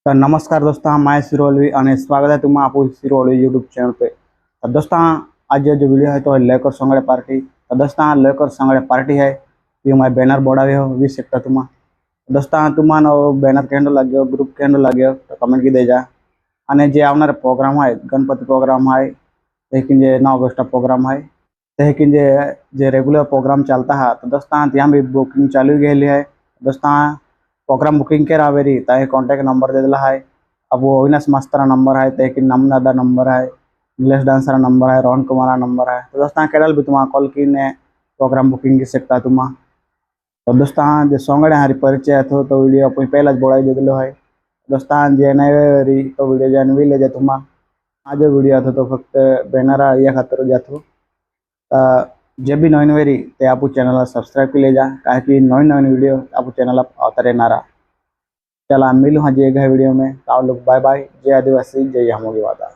तो नमस्कार दोस्तों, मैं सिरोलवी और स्वागत है तुम्हारा आपको सिरोलवी यूट्यूब चैनल पे। तो दोस्तों, आज जो वीडियो है तो लेकर संगड़े पार्टी। तो दोस्तों, लेकर संगड़े पार्टी है ये मैं बैनर बोड़ावे हो 20 सेक्टर तुम। दोस्तों, तुम्हारा बैनर के लगे ग्रुप के लगे तो कमेंट की दे जा। अने जे आवनार प्रोग्राम है गणपति प्रोग्राम है, लेकिन जे 9 ऑगस्ट प्रोग्राम है, लेकिन जे रेगुलर प्रोग्राम चलता है तो दोस्तों ત્યાં भी बुकिंग चालू गई है। दोस्तों, प्रोग्राम बुकिंग के रावेरी ताकि कॉन्टैक्ट नंबर दे दिला है। अब वो अविनाश मास्तर नंबर है, तक नमनादा नंबर है, इंग्लिश डांसर नंबर है, रोहन कुमार नंबर है। तो दोस्तों केडल भी तुम कॉल की ने प्रोग्राम बुकिंग की सकता तुम। तो दोस्तों जो सोंगड़े हारी परिचय थो तो वीडियो अपनी पहला ज बोड़ाई दे दिलो है। दोस्तों जे नहीं तो वीडियो जान भी ले जा तुम। आज वीडियो था तो फक्त बैनर या खातर जातो। जे भी नवीन वेरी ते आप चैनल सब्सक्राइब कर ले जा, कहीं नवीन नवीन वीडियो आप चैनल आता रहना। चला मिलूँ हाँ जे वीडियो में। आप लोग बाय बाय। जय आदिवासी, जय हमोगी वादा।